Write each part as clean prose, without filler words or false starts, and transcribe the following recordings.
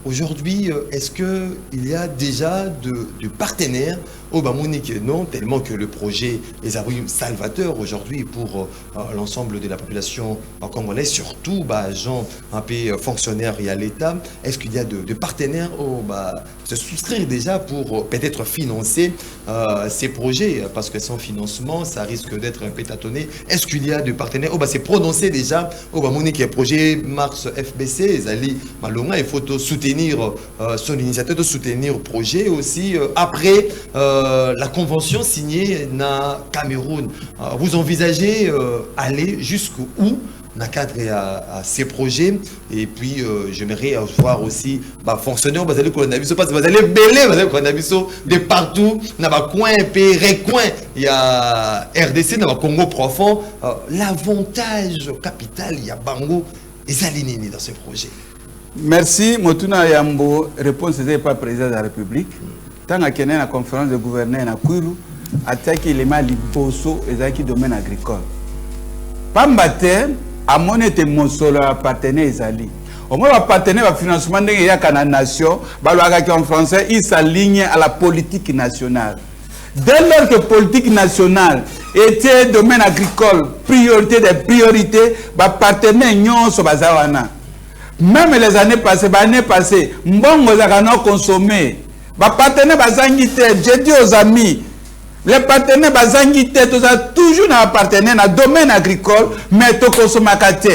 Aujourd'hui, est-ce qu'il y a déjà de partenaires au Bamonique? Non, tellement que le projet est salvateur aujourd'hui pour l'ensemble de la population congolaise, surtout gens un peu fonctionnaires et à l'État. Est-ce qu'il y a de partenaires se souscrire déjà pour peut-être financer ces projets? Parce que sans financement, ça risque d'être un peu tâtonné. Est-ce qu'il y a de partenaires? C'est prononcé déjà au Bamonique projet Mars FBC, Zali Malonga, il faut soutenir son initiative, de soutenir le projet aussi. Après la convention signée na Cameroun, vous envisagez aller jusqu'où dans le cadre à ces projets? Et puis j'aimerais voir aussi fonctionnaires parce que coronavirus parce que vous allez belé parce que coronavirus de partout dans le coin et recoin il y a RDC dans le Congo profond. L'avantage capital il y a bango et aligné dans ce projet. Merci Motuna Yambo. Réponse n'est pas président de la République. Tant qu'il y a une conférence de gouverneurs à Kouirou, attaquer les mal liboso et qui domaine agricole. Pambate à mon été mon solo appartenait Zali. Au moins appartenait au financement de la nation, en français, il s'aligne à la politique nationale. Dès lors que la politique nationale était domaine agricole, priorité des priorités, appartenait à sur Bazawana. Même les années passées, mbongo zakana consommé. Partenaires bazangité, j'ai dit aux amis, les partenaires bazangité, toujours appartenir à domaine agricole, mais tu consommes kate.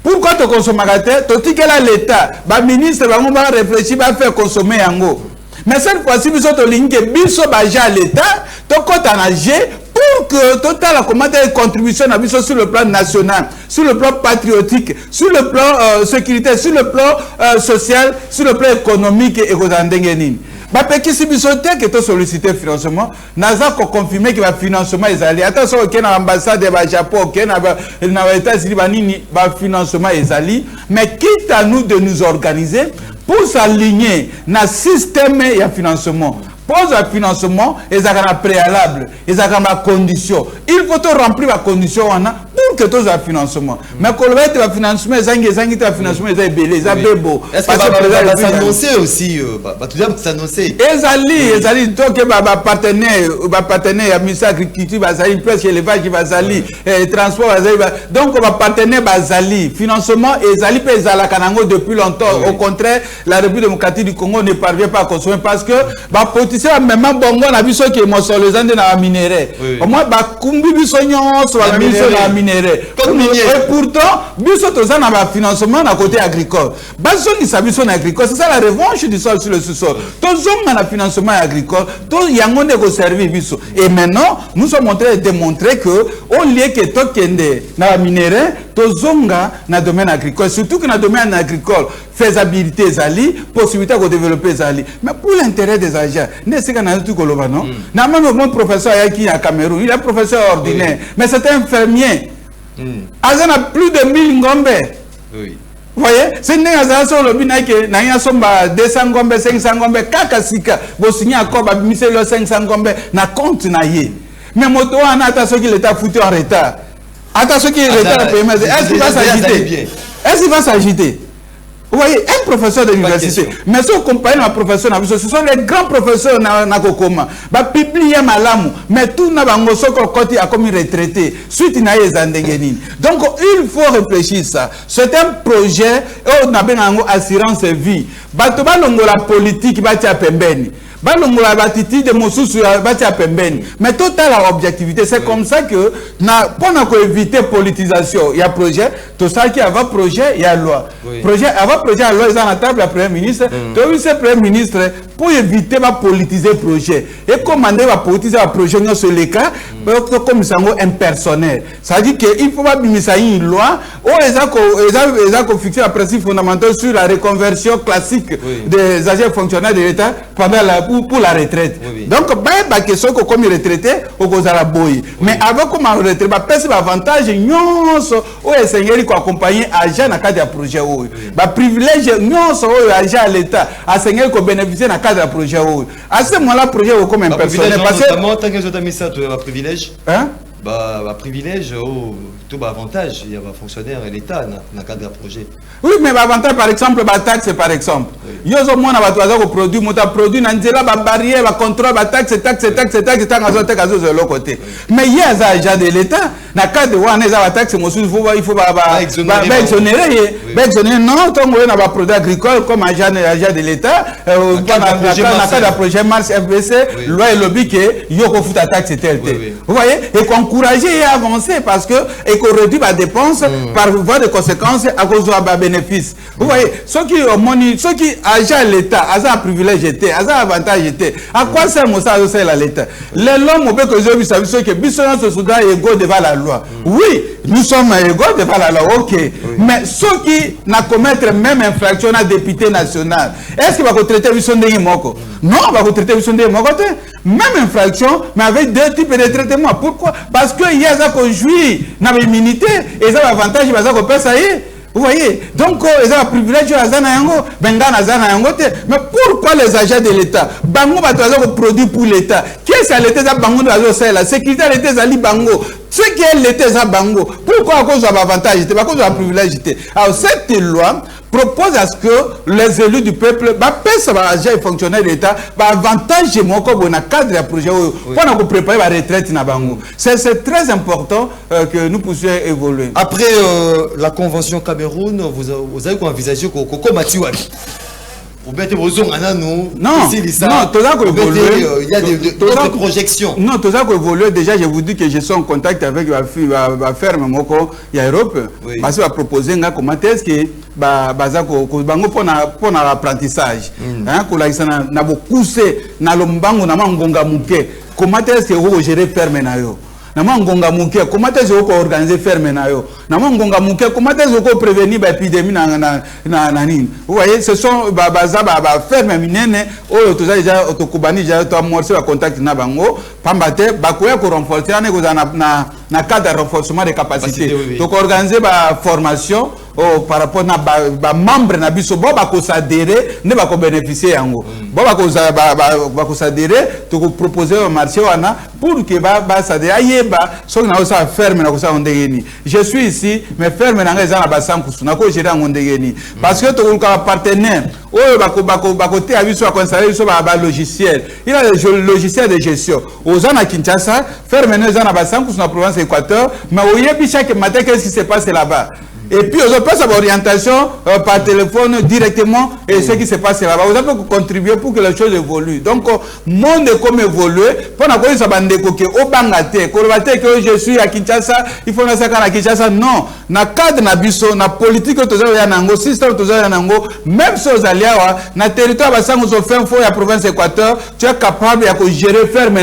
Pourquoi tu consommes kate? Tu dis que l'État, le ministre va réfléchir, va faire consommer yango. Mais cette fois-ci, nous sommes lignés, biso baja à l'État, tu comptes en agir pour que total la contribution sur le plan national, sur le plan patriotique, sur le plan sécurité, sur le plan social, sur le plan économique et économique. Parce si vous que tu sollicité financement, n'a pas confirmé que le financement est allé. Attention, il y a l'ambassade du Japon, il y a les États-Unis, le financement est allé. Mais quitte à nous de nous organiser pour s'aligner dans le système de financement. Pose le financement, ils ont un préalable, ils ont une condition. Il faut remplir la condition pour que tu aies un financement. Mais quand tu as un financement, ils ont un financement, ils ont belé, ils ont beau. Est-ce que ça va s'annoncer aussi? Tu dois s'annoncer. Ils allaient, donc, partenaire, la ministère de l'Agriculture, presque élevage, transport, donc, on va partenaire, financement, ils allaient payer à la Kanango depuis longtemps. Au contraire, la République démocratique du Congo ne parvient pas à consommer parce que, c'est même bongo na biso qui est mosolezande na minéré. Au moins kumbi biso nyonso na biso na minéré. Et pourtant biso toza na financement na côté agricole. Baso ni sabiso na agricole, c'est ça la revanche du sol sur le sous-sol. Tozonga na financement agricole, to yango ne ko servir biso. Et maintenant, nous sommes en train de démontrer que au lieu que tokende na minéré, tozonga na domaine agricole, surtout que na domaine agricole, faisabilité zali, possibilité de développer zali. Mais pour l'intérêt des agents, n'est-ce que n'a tout coloba non? N'a même mon professeur qui à Cameroun, il est professeur ordinaire, mais c'est un fermier. Azan a plus de 1000 ngombe. Oui. Vous voyez, c'est une association lobby que n'a somba 200 ngombe, 500 ngombe, kakasika, vous signez encore ba misé 500 ngombe na compte na yé. Mais moto en attention qu'il est foutu en retard. Attention qu'il est en retard paiement. Est-ce qu'il va s'agiter? Est-ce qu'il va s'agiter? Vous voyez, un professeur d'université, mais si vous comparez un professeur, ce sont les grands professeurs na Kokoma, publier malamu, mais tout n'a pas côté à comme retraité, suite na yezandengeni. Donc il faut réfléchir ça. C'est un projet, on a bien assurance vie. Batoba la politique bati a pembeni. Balongola batiti de mosusu bati a pembeni. Mais total la objectivité, c'est comme ça que pour éviter politisation, il y a projet, tout ça qui avant projet, il y a loi. Projet avant projet à loi, ils ont la table la Premier ministre. Donc ce Premier ministre pour éviter de politiser le projet et commander de politiser le projet sur les cas comme ça impersonnel. Ça dit qu'il faut pas bimiser une loi où ils ont fixé la principe fondamental sur la reconversion classique des agents fonctionnaires de l'État pendant pour la retraite. Donc bah question que comme retraité au cause la boy. Mais avant comme retraité bah peut avantage nyonso ou essayer de accompagner agent dans cadre projet bah privilège nyonso ou agent à l'État essayer de bénéficier dans cadre projet à ce moment-là projet comme un personnel parce que notamment tant que je t'ai mis ça tu as un privilège. Hein? privilège, tout avantage, il y a un fonctionnaire et l'État dans le cadre d'un projet. Oui, mais l'avantage, par exemple, la taxe, par exemple. Il y a un produit, produit, barrière, contrôle, taxe, de l'autre côté. Mais il y a un agent de l'État, dans le cadre de la taxe, il faut exonérer. Non, tant qu'on a un produit agricole comme agent de l'État, dans le cadre d'un projet Mars FBC, loi et lobby, il y a un taxe, vous voyez, et qu'encourager et avancer parce que et qu'on réduit la dépense par voie de conséquences à cause de la bénéfice. Vous voyez, ceux qui agissent l'État, à un privilège était, à un avantage était, à quoi sert mon ça l'État? L'homme, on peut que je sache que Bissonnant ce Soudan est égaux devant la loi. Oui, nous sommes égaux devant la loi, ok. Mais ceux qui n'a commettre même infraction à député national, est-ce qu'il va traiter Bissonnant Moko? Non, on va traiter Bissonnant Moko. Même infraction, mais avec deux types de traitements. Pourquoi? Parce qu'il y a ça qu'on jouit dans l'immunité et ça l'avantage, il va ça qu'on peut ça y est. Vous voyez? Donc, ils ont un privilège à Zanayango, Bengana Zanayango. Mais pourquoi les agents de l'État? Bango va avoir produit pour l'État. Qu'est-ce que l'État Bango de la sécurité de l'État Zali Bango? Ce qui est l'État Bango. Pourquoi à cause de l'avantage? À cause de la privilège. Alors, cette loi propose à ce que les élus du peuple paient agents et fonctionnaires de l'État avantage dans le cadre du projet pour préparer la retraite. C'est très important que nous puissions évoluer. Après la convention Cameroun, vous avez envisagé qu'on combatte ou bien non, il y a des projections. Non, tout ça qu'on évolue. Déjà, je vous dis que je suis en contact avec la ferme il y a Europe. Parce que va proposer comment est-ce que pour l'apprentissage. Qu'on a beaucoup na lombango na mangonga muke. Comment est-ce que vous gérez ferme na yo? Namangonga muke, comment est-ce que vous organisez ferme na yo? Namangonga muke, comment est-ce que vous prévenir l'épidémie na nini? Vous voyez, ce sont ferme minene, oh tout ça déjà autokubani déjà to amorcer le contact na bango, pambate bakoya ko renforcer na cadre de renforcement des capacités. Donc organiser ba formation par rapport à membres na biso bo bako s'adhérer ne bako bénéficier yango. Bo bako s'adhérer to proposer un marché wana pour que ba s'adhérer so na ça ferme na ko ça ondegeni. Je suis ici mais ferme na ngeza na basankusu na ko gérer ondegeni parce que to ka partenaire oh bako te abiso a conseiller so ba logiciel. Il a le logiciel de gestion. Aux ana Kinshasa ferme na za na basankusu na province Équateur mais oyebi chaque matin qu'est-ce qui se passe là-bas. Et puis, on passe à l'orientation par téléphone directement et ce qui se passe là-bas. Vous avez contribué pour que les choses évoluent. Donc, monde est comme évoluer. Pour nous, ça va au Bangate, que je suis à Kinshasa, il faut que à Kinshasa. Non, na cadre na biso, na politique que nous avons, système que nous avons, même si vous allez na territoire où nous avons fait la province Équateur, tu es capable de gérer ferme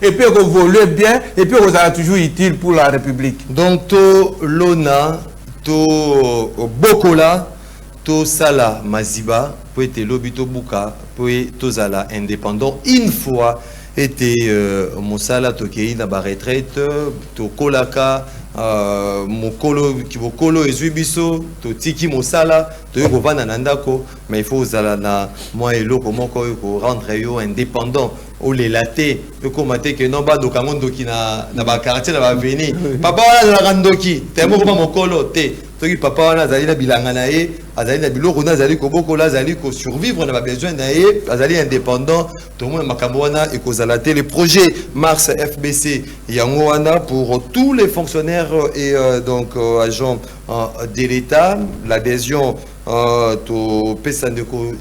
et puis évoluer bien et puis vous allez toujours utile pour la République. Donc, l'ONA. To Bokola, to Sala Maziba, pour être lobito buka, pour to Zala indépendant, une fois était Mosala Tokei na ba retraite, to Kolaka, Mokolo Kibokolo et Zubiso, to Tiki Mosala, to Yogovana Nandako, mais il faut Zala na moi et l'autre comment rendre yo indépendant. Ou les latés, le commater que non, donc à mon doki na ba quartier na ba venir. Papa na randoki, t'es mon mon colo, t'es. Toi papa na zali na bilanga na e, azali na biloko na zali ko boko la zali ko survivre na ba besoin na e, azali indépendant. Tout le monde makambo wana et ko zalaté les projets Mars FBC yango wana pour tous les fonctionnaires et donc agents de l'État, l'adhésion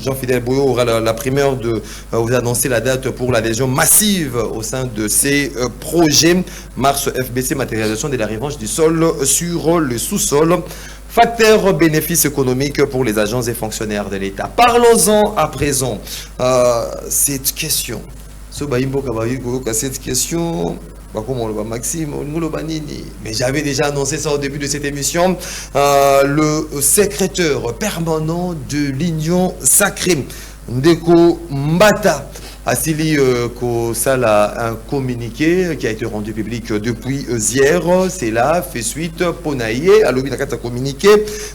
Jean-Fidèle Bouillot aura la primeur de vous annoncer la date pour l'adhésion massive au sein de ces projets Mars FBC, matérialisation de la revanche du sol sur le sous-sol. Facteur bénéfice économique pour les agents et fonctionnaires de l'État. Parlons-en à présent. Cette question. Cette question. Maxime, mais j'avais déjà annoncé ça au début de cette émission. Le secrétaire permanent de l'Union sacrée, Ndeko Mbata, Asili Kosala, un communiqué qui a été rendu public depuis hier. C'est là, fait suite, Ponaïe, à l'objet de communiqué,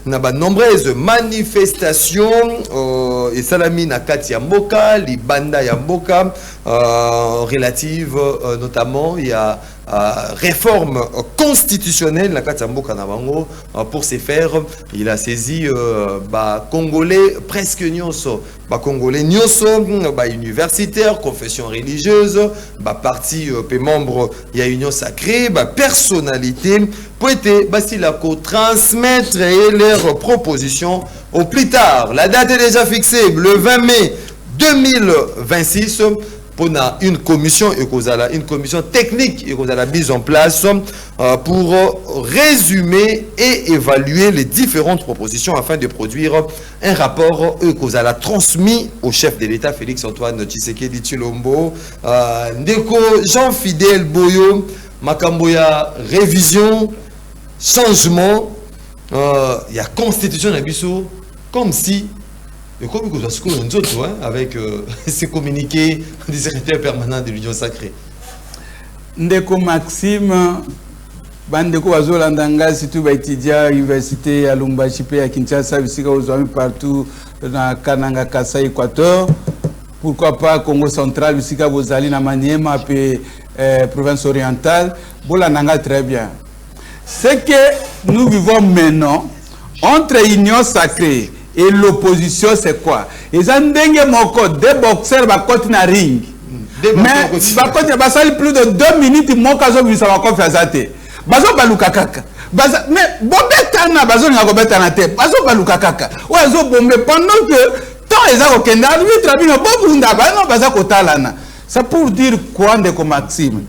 n'a pas de nombreuses manifestations, et Salami Nakati Yamboka, Libanda Yamboka, relatives notamment, il y a réforme constitutionnelle la Katamboka Nabango. Pour ce faire, il a saisi Congolais presque nyonso, Congolais nyonso, universitaires, confession religieuse, parti membre il y a union sacrée, personnalité pour être transmettre leurs propositions au plus tard. La date est déjà fixée le 20 mai 2026 pour une commission technique mise en place pour résumer et évaluer les différentes propositions afin de produire un rapport transmis au chef de l'État Félix-Antoine Tshisekedi Tshilombo. Ndeko Jean-Fidèle Boyo, Makamboya, révision, changement, il y a constitution d'Abisso, comme si et comme nous avons avec ces communiqués du secrétaire permanent de l'Union sacrée. Ndeko Maxime, Bandeko Wazolandanga, si tu vas étudier à l'université à Lumbashi, à Kinshasa, partout dans Kananga, Kassa, Équateur. Pourquoi pas Congo central, Bissika Bozali, na Maniema, puis province orientale. Bolandanga très bien. Ce que nous vivons maintenant entre l'Union sacrée et l'opposition, c'est quoi? Ils ont des boxeurs qui na ring. Mais ils plus de 2 minutes, ils ont confiance. Bazo baluka kaka. Mais bobetana bazo nga bobetana te. Bazo baluka kaka. Ozo bombe pendant que tant ils ont kenda arbitre bino bobunda ba non baza kotalana. C'est pour dire quoi Ndeko Maxime?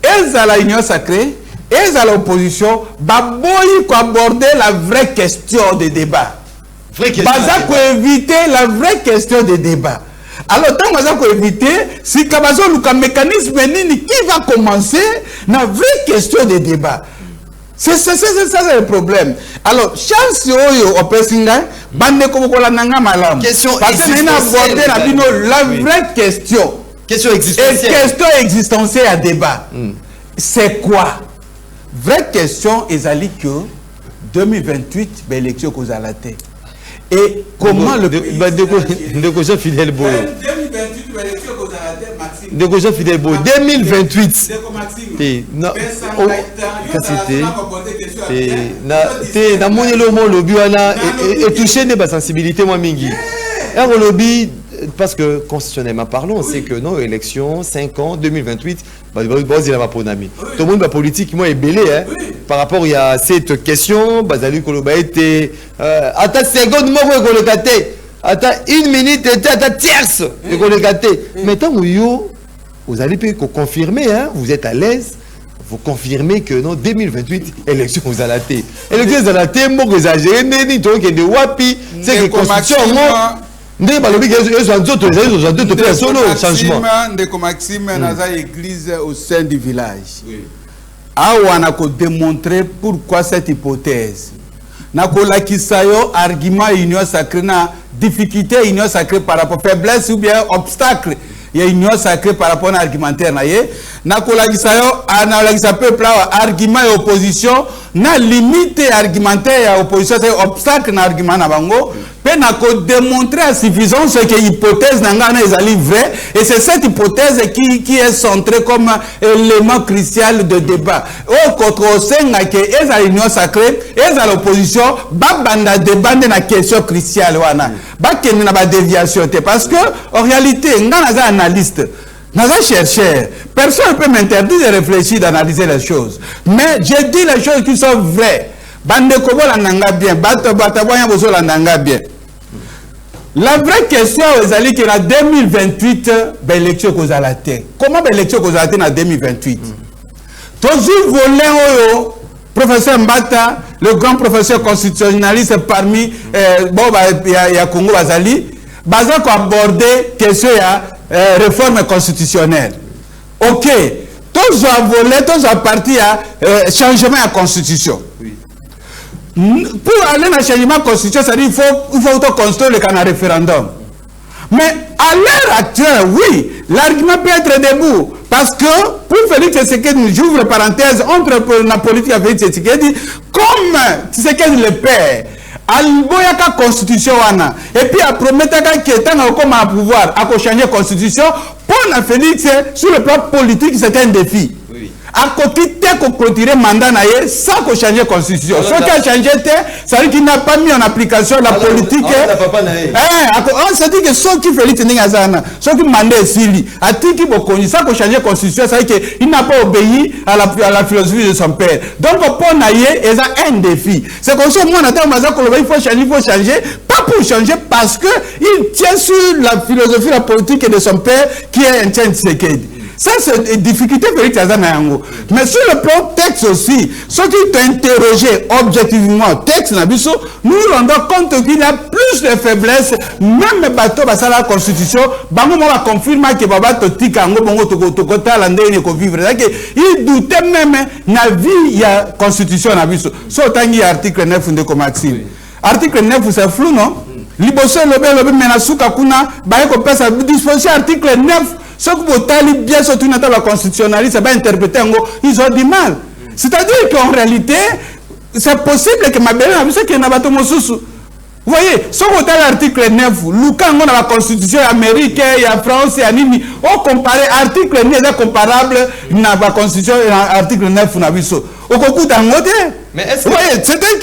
Ils à la union sacrée, ils à l'opposition, baboyi ko aborder la vraie question de débat. Baza ko éviter la vraie question de débat. Alors, tant que vous éviter, si Kabazo le mécanisme qui va commencer, la vraie question de débat. C'est ça le problème. Alors, chance au Pessinga, bande comme la nanga malam. Question parce que nous avons abordé la vraie question. Question existentielle. Et question existentielle à débat. C'est quoi? Vraie question, Ezali que 2028, l'élection que vous allez. Et comment le Ndeko Jean-Fidèle Boyo 2028 na monelo mo lobi wana et toucher des sensibilités moi mingi un lobby parce que constitutionnellement parlons c'est que non élection 5 ans 2028 tout le monde politique moi est belé hein par rapport il y a cette question bazali koloba était à seconde moi ko le attends 1 minute et à tierce et ko le mais tant vous allez confirmer hein vous êtes à l'aise vous confirmez que non 2028 élection vous allez élection vous allez mo que exagérer ni donc de wapi c'est que constitution Ndé balobi que sont d'autres solo changement. Ndeko Maxime naza église au sein du village. Awa na ko démontrer pourquoi cette hypothèse. Na ko lakisayo argument union sacrée na difficulté union sacrée par rapport faiblesse ou bien obstacle. Il y a union sacrée par rapport à argumentaire na ye. Na ko lakisayo analyse peuple argument et opposition na limite argumentaire et opposition c'est obstacle na argument na bango. Pe na ko démontrer à suffisance que hypothèse nangana est vraie et c'est cette hypothèse qui est centrée comme élément crucial de débat. Au contre senga que est à l'union sacrée, est à l'opposition, ba banda débat na question cruciale wana. Ba ken na ba déviation parce que en réalité ngana za analyste naza chercheur, personne ne peut m'interdire de réfléchir d'analyser les choses. Mais je dis les choses qui sont vraies. Bande kobo la nanga bien, bato bataboya bozo la nanga bien. La vraie question est que en 2028, l'élection que vous allez. Comment l'élection que vous allez en 2028? Toujours volé professeur Mbata, le grand professeur constitutionnaliste parmi il y a Congo Azali, basé pour aborder question de réforme constitutionnelle. Ok, tous ont volé, tous ont parti à changement de la constitution. Oui. Pour aller dans le changement constitutionnel, ça dit il faut construire le référendum. Mais à l'heure actuelle, oui, l'argument peut être debout. Parce que pour Félix Tshisekedi, j'ouvre parenthèse, entre la politique à Félix Tshisekedi, comme Tshisekedi le père, Alboyaka constitution wana et puis à promettre que tant comme à pouvoir à changer constitution pour la Félix sur le plan politique c'est un défi. Oui. à côté de clôturer mandat sans qu'on change la constitution. Ce qui a changé, ça veut dire qu'il n'a pas mis en application la politique. On s'est dit que ceux qui Félix Ndingazana, ceux qui mandaient Sili, à qui Bokoni, ça qu'on change la constitution, ça veut dire qu'il n'a pas obéi à la philosophie de son père. Donc, pour Naye, il y a un défi. C'est comme ça, moi, il faut changer, pas pour changer, parce qu'il tient sur la philosophie, la politique de son père, qui est un tien de Sekedi. Ça, c'est une difficulté pour les Tazanayango. Mais sur le plan texte aussi, ceux qui t'ont interrogé objectivement, texte, nous nous rendons compte qu'il y a plus de faiblesses, même le bateau, ça la constitution, bango va confirmer que baba totika ngo bongo tokota la ndene ko vivre. Il doutait même na vie il y a constitution na biso. So tangi article 9 de Maxime. Article 9 c'est flou non? Liboso lobe menasuka kuna ba ko pesa disposition article 9. Ceux qui ont bien surtout dans la constitutionnaliste, ça va interpréter, ils ont du mal. C'est-à-dire qu'en réalité, c'est possible que ma belle a vu ce qu'il y a dans mon sous. Vous voyez, si on a l'article 9, Lucan dans la constitution américaine, il y a France, il y a Nini, on compare l'article 9 est comparable à la constitution et l'article 9 on a vu ça. Au concours d'un côté. Mais est-ce que... Vous voyez,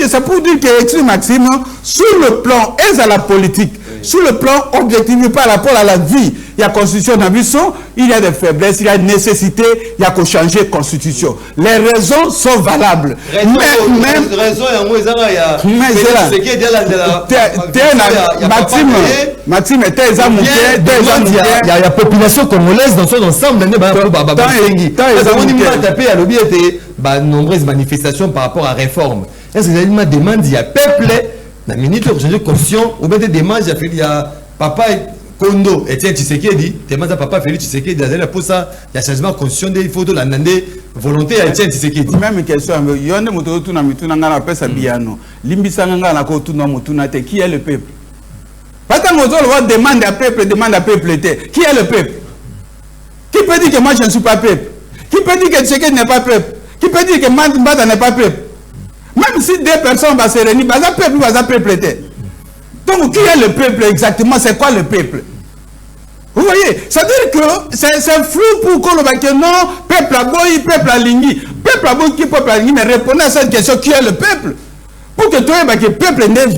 c'est pour dire que Maxime, sur le plan et à la politique, sur le plan objectif par rapport à la vie, il y a constitution d'ambition, il y a des faiblesses, il y a une nécessité, il y a qu'à changer la constitution. Les raisons sont valables. Maxime, il y a la population congolaise dans son ensemble. Nombreuses manifestations par rapport à réforme. Est-ce que vous avez demandé il y a peuple, la ministre de la constitution, ou bien des demandes, il y a papa Kondo, Etienne Tshisekedi, demande à papa Félix Tshisekedi, pour ça, il y a changement de constitution, il faut de la volonté à Etienne Tshisekedi. Même question, il y a un moto qui a biano. Limbisanga na ko tuna mutuna te, qui est le peuple? Pas tant qu'on demande à peuple, qui est le peuple? Qui peut dire que moi je ne suis pas peuple? Qui peut dire que Tshisekedi n'est pas peuple? Qui peut dire que Mbata n'est pas peuple? Même si deux personnes vont se réunir, va peuple. Donc, qui est le peuple exactement? C'est quoi le peuple? Vous voyez? C'est-à-dire que c'est flou pour qu'on le que non, peuple à boy, peuple à lingui. Peuple à boy, qui peuple à lingui, mais répondez à cette question, qui est le peuple? Pour que toi, le peuple n'est pas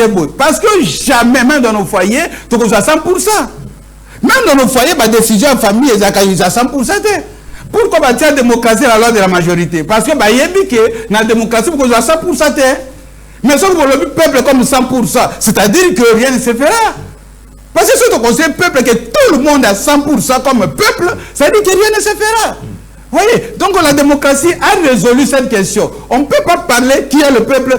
boy. Parce que jamais, même dans nos foyers, tu as 100%. Même dans nos foyers, la décision en famille, il y a 100%. Pourquoi bah, la démocratie est la loi de la majorité? Parce que bah, dans la démocratie, vous avez 100%. Mais si vous avez le peuple comme 100%, c'est-à-dire que rien ne se fera. Parce que si vous conseillez peuple que tout le monde a 100% comme peuple, ça veut dire que rien ne se fera. Vous voyez? Donc la démocratie a résolu cette question. On ne peut pas parler qui est le peuple.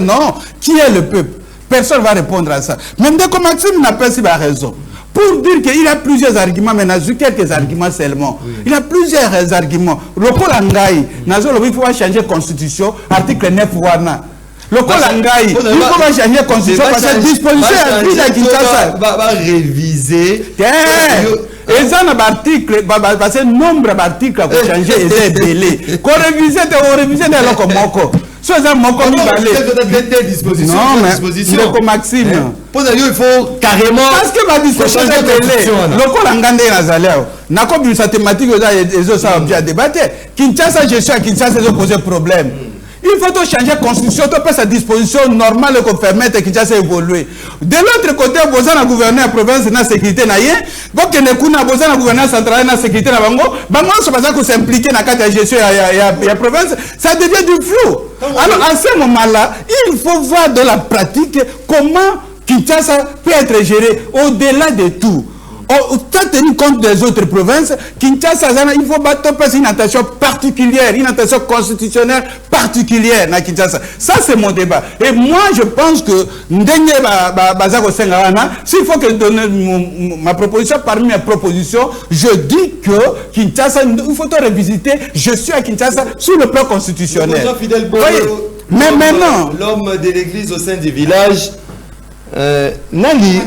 Non, qui est le peuple? Personne ne va répondre à ça. Même dès que Maxime n'a pas raison. Pour dire qu'il y a plusieurs arguments, mais il y a quelques arguments seulement. Oui. Il y a plusieurs arguments. Le Kolangaï, il faut changer la constitution, article 9 Wana. Le Kolangaï, il faut changer la constitution parce que disposition à Kinshasa. Va réviser. Et ça, l'article, parce que nombre d'articles pour changer est belé. Qu'on révise, on révise dans le Moko. Non, mais Maxime. Il faut carrément. Parce que ma discussion est belée. Le col en Gandé Nazaleo. N'a pas vu sa thématique, ils ont bien débattu. Kinshasa, je suis à Kinshasa, ils ont posé problème. Il faut changer la constitution, tu peux sa disposition normale qu'on permette Kinshasa évoluer. De l'autre côté, vous avez un gouverneur province dans la sécurité, vous avez un gouverneur central dans la sécurité, vous avez s'impliquer dans la gestion de la province, ça devient du flou. Alors, à ce moment-là, il faut voir de la pratique comment Kinshasa peut être géré au-delà de tout. Tenu compte des autres provinces, Kinshasa, il faut battre une attention particulière, une attention constitutionnelle particulière à Kinshasa. Ça, c'est mon débat. Et moi, je pense que s'il faut que je donne ma proposition, parmi mes propositions, je dis que Kinshasa, il faut tout revisiter. Je suis à Kinshasa sur le plan constitutionnel. Mais maintenant, l'homme de l'église au sein du village, Nani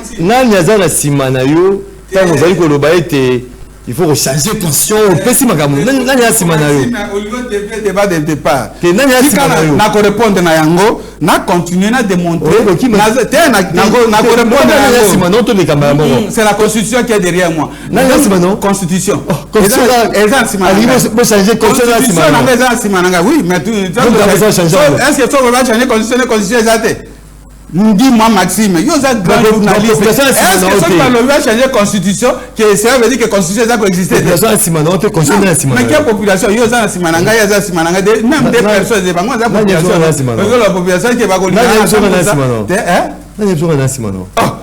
Azana Simanayo, tant vous allez que le baïté il faut changer conscience pesi makambo nani asima na yo au niveau de débat de départ que nani asima na yo na ko répondre na yango na continuer na démontrer na répondre asima non to le camarade c'est la constitution qui est derrière moi nani asima non constitution eza asima bo changer constitution asima na oui mais tu est-ce que ça va changer constitution exacte dis-moi Maxime, il y a un grand journaliste. Est-ce que ça va changer la constitution que ça veut dire que la constitution ça existe? Mais quelle population? Il y a un Simananga, il y a un Simananga, même des personnes, des banques, la population qui va gouverner.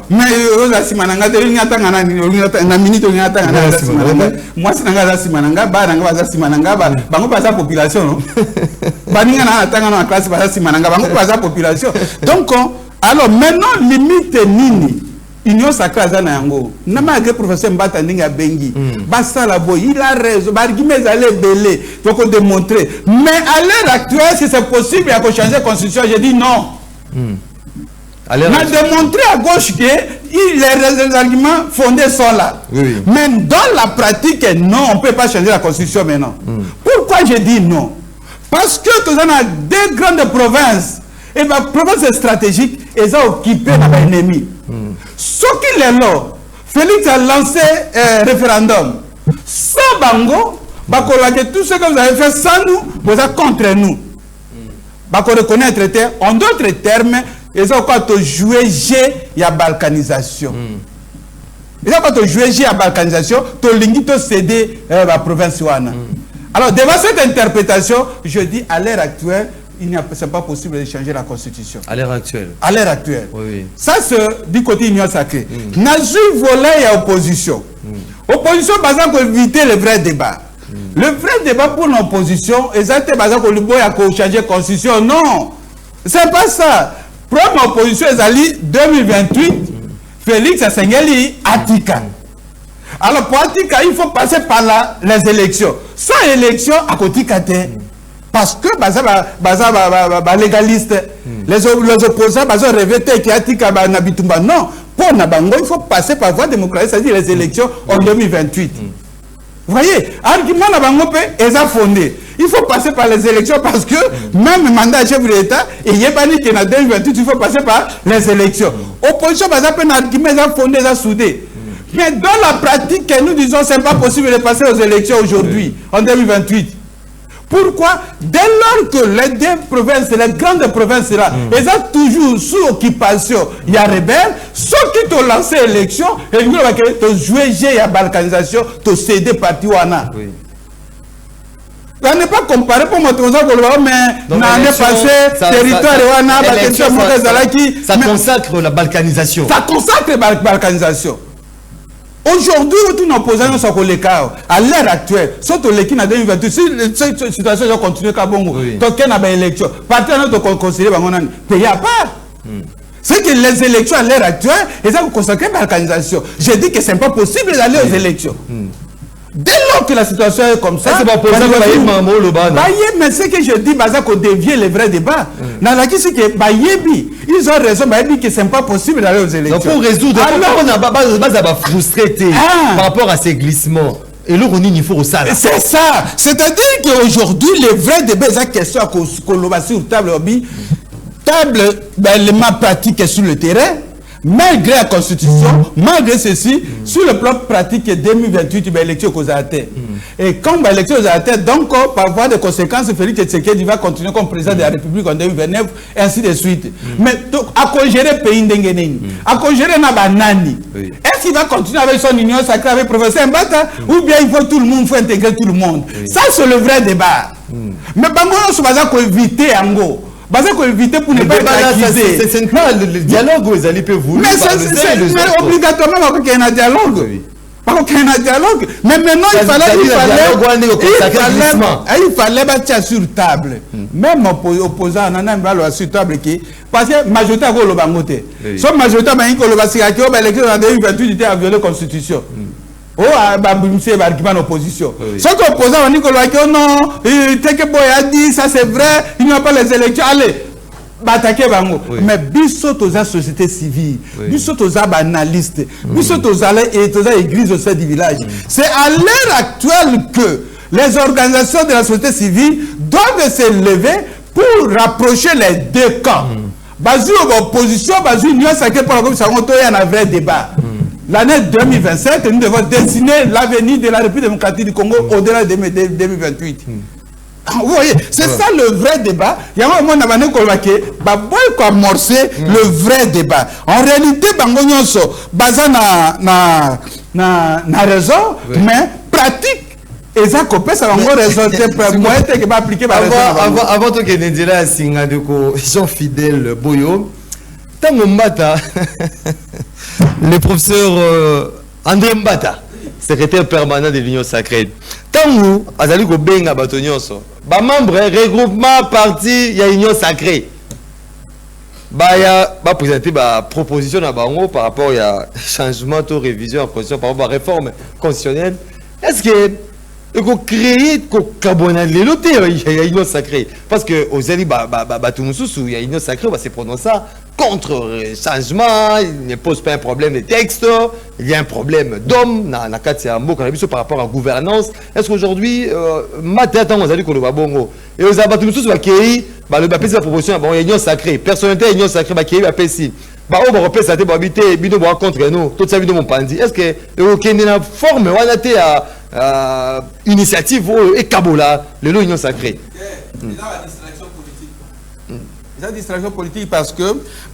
Mais Rosa Simananga, il y a une minute, il y a moi, c'est un Simananga, Baranga, Simananga, Bango pas la population. Baninga na classe pas Simananga, Bango pas la population. Donc, alors maintenant, limite nini union sacrée à Yango. Nama que professeur Mbata Ninga Bengi. Basta la boy, il a raison. Barguimez allez belé. Il faut démontrer. Mais à l'heure actuelle, si c'est possible, il faut changer la constitution. J'ai dit non. On a démontré à gauche que les arguments fondés sont là. Oui. Mais dans la pratique, non, on ne peut pas changer la constitution maintenant. Pourquoi j'ai dit non? Parce que nous avons deux grandes provinces. Et ma province stratégique, ils ont occupé l'ennemi. Ce qu'il est là, Félix a lancé un référendum. Sans Bango, tout ce que vous avez fait sans nous, vous êtes contre nous. Bako reconnaît un traité. En d'autres termes, ils ont quand joué G, il y a balkanisation. Ils ont quand joué G, il y a balkanisation, tu as cédé la province. Alors, devant cette interprétation, je dis à l'heure actuelle, ce n'est pas possible de changer la constitution. À l'heure actuelle. À l'heure actuelle. Oui. Ça, c'est du côté union sacrée. Nazu volet et opposition. Opposition, par exemple, pour éviter le vrai débat. Le vrai débat pour l'opposition, exactement, par exemple, pour changer la constitution. Non, c'est pas ça. Première opposition, c'est 2028, Félix Asengeli, Atika. Alors, pour Atika, il faut passer par les élections. Sans élection, à côté parce que légaliste, les opposants ont rêvé qu'il y a Nabitumba. Non, pour Nabango, il faut passer par voie démocratique, c'est-à-dire les élections en 2028. Vous voyez, argument Nabango est fondé. Il faut passer par les élections parce que même le mandat chef de l'État, il y a pas dit qu'il y a 2028, il faut passer par les élections. Opposition, par exemple, un argument est fondé, est soudé. Mais dans la pratique, nous disons que ce n'est pas possible de passer aux élections aujourd'hui, en 2028. Pourquoi? Dès lors que les deux provinces, les grandes provinces là, elles sont toujours sous occupation, il y a rebelles, ceux qui ont lancé l'élection, ils ont joué G à balkanisation, ils ont cédé parti Wana. On n'est pas comparé pour montrer mais l'année passée, territoire Wana, ça consacre la balkanisation. Ça consacre la balkanisation. Aujourd'hui, tout nos opposants sont au l'écart. À l'heure actuelle, surtout les qui n'ont pas 2028, si cette situation va continuer à Bongo, donc il y a une élection. Partant de conseiller, il n'y a pas. C'est que les élections à l'heure actuelle, ils ont consacré à l'organisation. J'ai dit que ce n'est pas possible d'aller aux élections. Dès lors que la situation est comme ça, c'est pas possible mais ce que je dis, c'est qu'on dévie les vrais débats. Dans la question, ils ont raison, que ce n'est pas possible d'aller aux élections. Donc pour résoudre, on a frustré par rapport à ces glissements. Et là, il faut ça. C'est ça. C'est-à-dire qu'aujourd'hui, les vrais débats, c'est la question qu'on va sur table, l'élément pratique sur le terrain. Malgré la constitution, malgré ceci, sur le plan pratique 2028, l'élection aux atteint. Et quand l'élection aux atteint, donc, par voie de conséquences, Félix Tshisekedi va continuer comme président de la République en 2029, et ainsi de suite. Mais à quoi gérer le pays d'Engeneng, à quoi gérer Nabanani, est-ce qu'il va continuer avec son union sacrée avec le professeur Mbata, ou bien il faut tout le monde, il faut intégrer tout le monde. Ça, c'est le vrai débat. Mais Bango, on va éviter Ango. Pour éviter pour ne pas être accusé. C'est pas le dialogue où ils allaient vous. Mais obligatoirement qu'il y ait un dialogue. Mais maintenant, il fallait battre sur table. Même opposant, on a sur table qui. Parce que la majorité a le bangoté. Sauf majorité a l'élection en 2028 a violé la Constitution. Oh, c'est un opposition. Ce que l'opposant a dit que non, a dit, ça c'est vrai, il n'y a pas les élections. Allez, attaquer bango. Mais biso toza société civile, biso toza analyste, biso toza église au sein du village. C'est à l'heure actuelle que les organisations de la société civile doivent se lever pour rapprocher les deux camps. Basé aux oppositions, basé union sacrée pour la commission, il y a un vrai débat. L'année 2027, nous devons dessiner l'avenir de la République démocratique du Congo au-delà de 2028. Vous voyez, c'est ça le vrai débat. Il y a un moment où on a amorcer le vrai débat. En réalité, basé na raison, mais pratique. Et ça, ça va encore résulter pour moi que va appliquer avant que Nedela Singa de Jean Fidèle Boyo, tant Mbata, le professeur André Mbata, secrétaire permanent de l'Union sacrée, tant Azali ko benga batonyoso, ba membre regroupement parti il y a Union sacrée. Bah ya ba présenter ba proposition na bango par rapport à changement ou révision en constitution par rapport à réforme constitutionnelle. Est-ce que il faut créer un carbonate il y a une sacrée parce que aux alliés il y a une sacrée on va se prononcer contre le changement, il ne pose pas un problème de texte, il y a un problème d'homme dans la par rapport à la gouvernance. Est-ce qu'aujourd'hui maintenant aux alliés qu'on le va bongo et aux abattus va créer le baptême de la proposition bon union sacrée personnalité union sacrée va créer la PSI bah on va repérer ça pour habiter bino contre nous toute sa vie de mon pandi est-ce que OK na forme on a été à initiative et Kabola le l'union sacrée la distraction politique parce que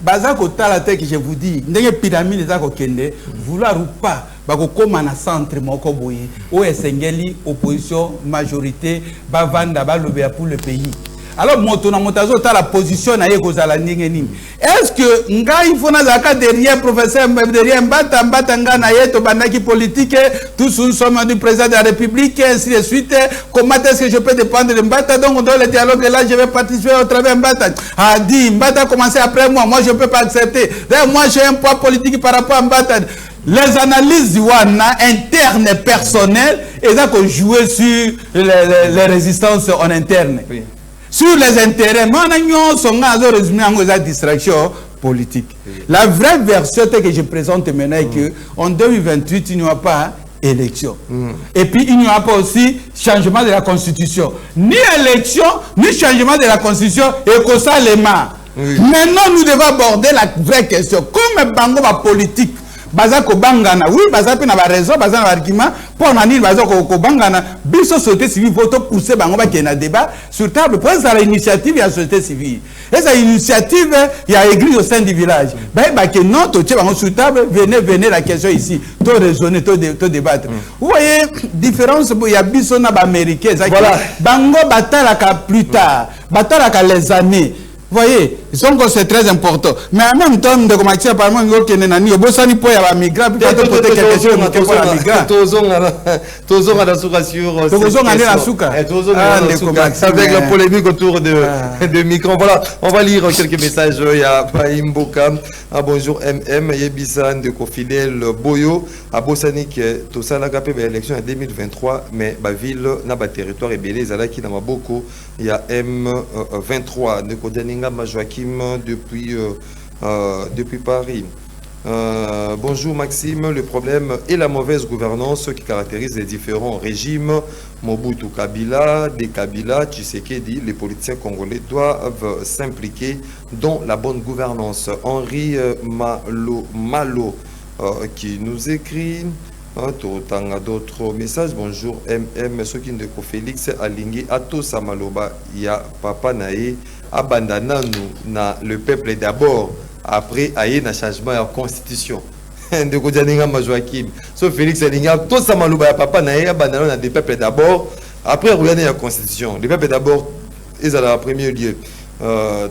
bazako tala tête que je vous dis ndenge pyramide za ko kende vouloir ou pas bako koma na centre moko boye o esengeli opposition majorité ba vanda ba lobea pour le pays. Alors moto na motazo ta la position na ye kozala ndenge nini est-ce que nga il faut na zaka derrière professeur derrière mbata nga na ye to bandaki politique tous nous sommes du président de la République et ainsi de suite comment est-ce que je peux dépendre de mbata donc dans le dialogue là je vais participer au travers mbata a dit mbata commencer après moi je peux pas accepter d'ailleurs moi j'ai un poids politique par rapport à mbata. Les analyses internes et personnelles et ça qu'on jouer sur les résistances en interne. Oui. Sur les intérêts, on résumé en distraction politique. Oui. La vraie version que je présente maintenant est que en 2028, il n'y aura pas élection. Et puis, il n'y aura pas aussi changement de la Constitution. Ni élection, ni changement de la Constitution, et que ça les mains. Maintenant, nous devons aborder la vraie question. Comme bango va politique, baza ko bangana oui baza pe na ba raison baza na argument pour na nini baza ko bangana biso société civile voto pousser bango ba ke na débat sur table pour ça l'initiative ya société civile et ça initiative ya église au sein du village ba ke non to tche bango sur table venez la question ici to raisonner to débattre vous voyez différence ya biso na ba américain voilà bango batala ka plus tard batala ka les années. Vous voyez, c'est très important. Mais en même temps, de comme acteur par exemple, il y a des bosani pour les migrants, puis quand on peut quelque chose pour les migrants. Tozon à la souka sur. Tozon à la souka. Avec la polémique autour de migrants. Voilà, on va lire quelques messages. Il y a Paim Boka, bonjour MM, Yebisan de Kofidel Boyo, à Bosanik, tout ça n'a pas élection en 2023, mais la ville n'a pas territoire et belé, Zalaki n'a pas beaucoup. Il y a M23 de Kodani. Joachim depuis Paris. Bonjour Maxime, le problème est la mauvaise gouvernance qui caractérise les différents régimes. Mobutu Kabila, des Kabila, Tshisekedi, les politiciens congolais doivent s'impliquer dans la bonne gouvernance. Henri Malo qui nous écrit. D'autres messages. Bonjour MM, Sokinde Ko Félix Alingui, Ato Samaloba, ya Papa Nae, Abandana nous, na le peuple d'abord, après Aye na changement de constitution. De Kodjaninga Majoakim, so Félix Alingui, Ato Samaloba, ya Papa Nae, Abandana na le peuple d'abord, après regardez la constitution. Le peuple d'abord, ils sont en premier lieu.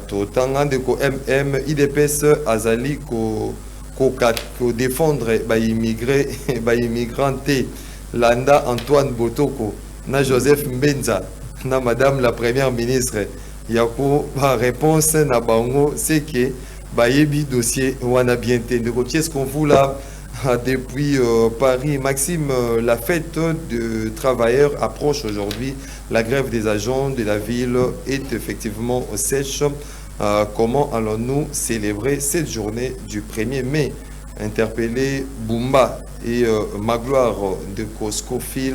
Totanga de Ko MM, IDPS, Azali, Ko défendre immigré immigranté Landa Antoine Botoko na Joseph Mbenza na madame la première ministre yako réponse na bango c'est que bayebi dossier wana bien te ce qu'on vous là depuis Paris. Maxime, la fête de travailleurs approche aujourd'hui. La grève des agents de la ville est effectivement sèche. Comment allons-nous célébrer cette journée du 1er mai? Interpellé Bumba et Magloire de Coscofil,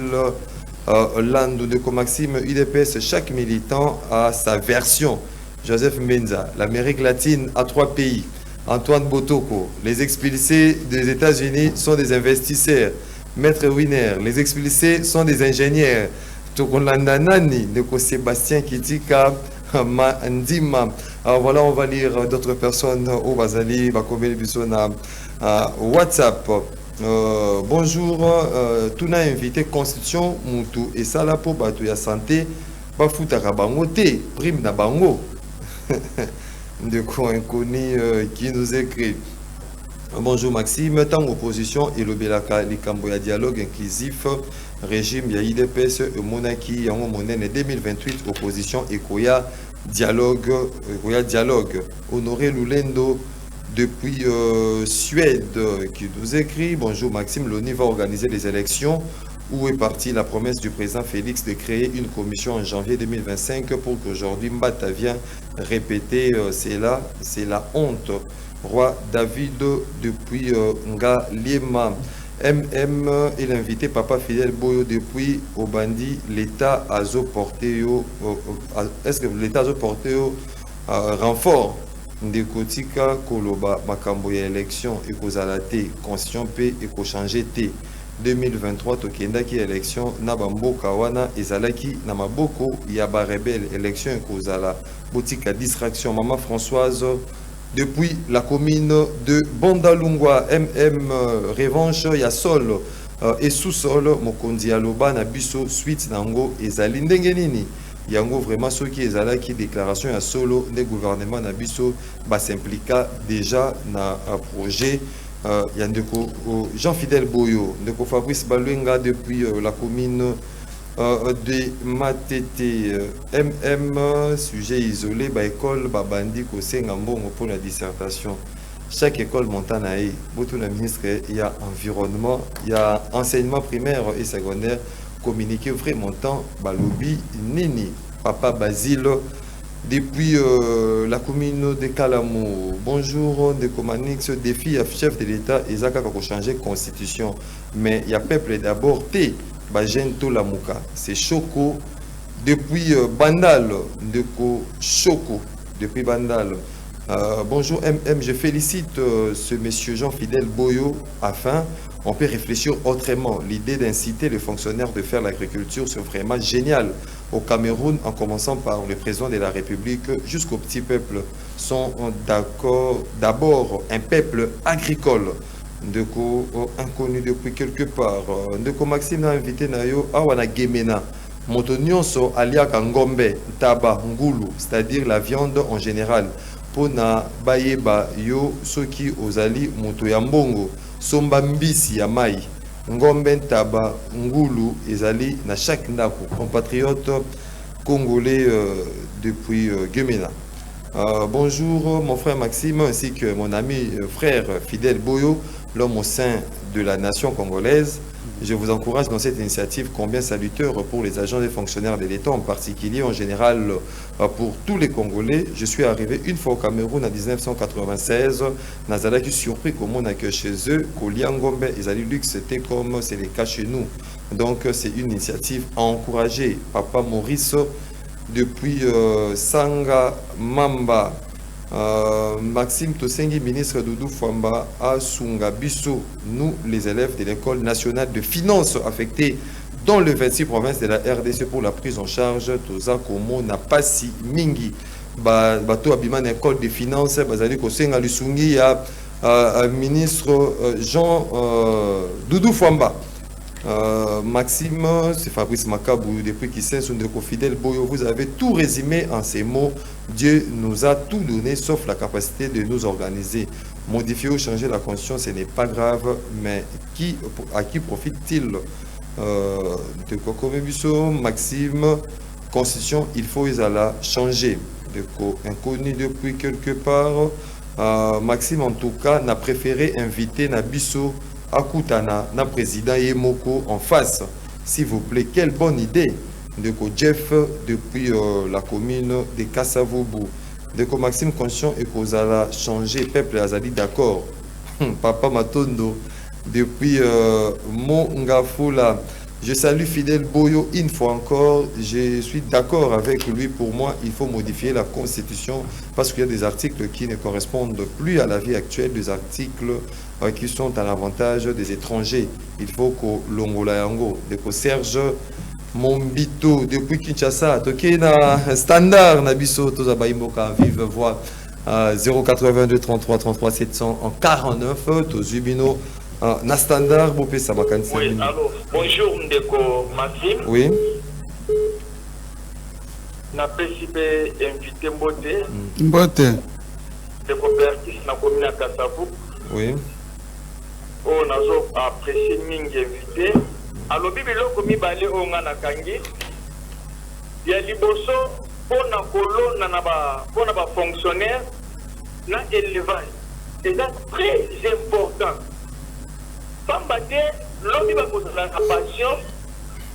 Lando de Maxime UDPS, chaque militant a sa version. Joseph Menza, l'Amérique latine a 3 pays. Antoine Botoko, les expulsés des États-Unis sont des investisseurs. Maître Wiener, les expulsés sont des ingénieurs. Tokolandanani, de Sébastien Kitika, Mandima. Alors voilà, on va lire d'autres personnes au Bazali, Bakomel Bissona, WhatsApp. Bonjour, tout n'a invité Constitution, Moutou et Salapo, Batou ya santé, Bafutaka Bangote, prime na Bango. De quoi inconnu qui nous écrit. Bonjour Maxime, tant opposition et le Belaka, les Camboya dialogue inclusif, régime ya IDPS et Monaki, en monnaie 2028, opposition et Koya dialogue, Honoré Lulendo depuis Suède qui nous écrit. Bonjour Maxime, l'ONU va organiser les élections. Où est partie la promesse du président Félix de créer une commission en janvier 2025 pour qu'aujourd'hui Mbata vienne répéter c'est la honte. Roi David depuis Nga Liema. MM et l'invité Papa Fidel Boyo depuis Obandi, l'État a porté est-ce que l'État a porté renfort de Kotika Koloba Makamboya élection et Kozalate constitution P et changer T 2023 Tokendaki élection Nabamboka wana ezalaki na maboko ya ba rebelle élection et Kozala boutique à distraction. Maman Françoise depuis la commune de Bondalungwa. MM revanche ya sol et sous-sol mokonzi aloba na biso suite nango ezali ndenge nini yango vraiment ceux qui ezalaki déclaration ya solo des gouvernements na biso ba s'impliqua déjà na projet Yandeko Jean-Fidèle Boyo, Ndeko Fabrice Baluenga depuis la commune de Matete. MM, sujet isolé, école, Bandi, Kosengambongo pour la dissertation. Chaque école montanaï, beaucoup de ministres, il y a environnement, il y a enseignement primaire et secondaire, communiqué vrai montant, Balobi, Nini, Papa Basile. Depuis la commune de Kalamo, bonjour, de Comanix, défi à chef de l'État, Isaac a changé de constitution. Mais il y a peuple d'abord, Bajento Lamouka, c'est Choco, depuis Bandal, de Choco, depuis Bandal. Bonjour MM, je félicite ce monsieur Jean-Fidèle Boyo afin on peut réfléchir autrement. L'idée d'inciter les fonctionnaires de faire l'agriculture, c'est vraiment génial. Au Cameroun, en commençant par le président de la République jusqu'au petit peuple, sont d'accord. D'abord, un peuple agricole. Ndeko inconnu depuis quelque part. Ndeko Maxime a invité Nayo Awana Gemena. Motonionso alia Kangombe, Taba, Ngulu, c'est-à-dire la viande en général. Pona Bayeba Yo Soki Ozali Motoyambongo. Somba mbisi ya mai ngombe taba ngulu ezali na chaque ndako. Compatriote congolais depuis Gemena. Bonjour mon frère Maxime ainsi que mon ami frère Fidèle Boyo, l'homme au sein de la nation congolaise. Je vous encourage dans cette initiative combien salutaire pour les agents et fonctionnaires de l'État, en particulier en général pour tous les Congolais. Je suis arrivé une fois au Cameroun en 1996. Nazalaki surpris comment on accueille chez eux. Koliangombe et Zali Luxe, c'était comme c'est le cas chez nous. Donc c'est une initiative à encourager. Papa Maurice depuis Sanga Mamba. Maxime Tosengi, ministre Doudou Fwamba, à Sungabiso, nous les élèves de l'école nationale de finances affectés dans le 26 provinces de la RDC pour la prise en charge Toza Komo n'a pas si mingi. Bato Abiman école de finances, Bazali Kosenga Lusungi, ministre Jean Doudou Fwamba. Maxime, c'est Fabrice Makabou depuis qui s'est de Fidèle Boyo. Vous avez tout résumé en ces mots. Dieu nous a tout donné sauf la capacité de nous organiser. Modifier ou changer la constitution, ce n'est pas grave, mais à qui profite-t-il? De Kokomebiso, Maxime, constitution, il faut la changer. De inconnu depuis quelque part. Maxime, en tout cas, n'a préféré inviter Nabiso Akutana, na président Yemoko en face. S'il vous plaît, quelle bonne idée. De Jeff depuis la commune de Kassavoubou. Ndeko Maxime Conscient et Kozala changer peuple azali d'accord. Papa Matondo depuis Mongafula. Je salue Fidèle Boyo une fois encore. Je suis d'accord avec lui. Pour moi, il faut modifier la Constitution parce qu'il y a des articles qui ne correspondent plus à la vie actuelle, des articles qui sont à l'avantage des étrangers. Il faut que l'Ongola Yango, de Serge Mombito, depuis Kinshasa, toké na standard, Nabiso, Toza Imboka, vive voix 082 33 33 749, Tozubino. Na standard, Bopé Samakan. Oui, alors, bonjour Ndeko Maxime. Oui. Na PCP invité Mbote. Mbote. Ndeko Bertis na commune à Kassavou. Oui. Oh, nazo apprécié mingi invité. Alors, bibelo komi balé o ngana kangi. Ya liboso pona kolona na ba fonctionnaire na élevage. C'est très important. Pambate, l'homme va poser la passion.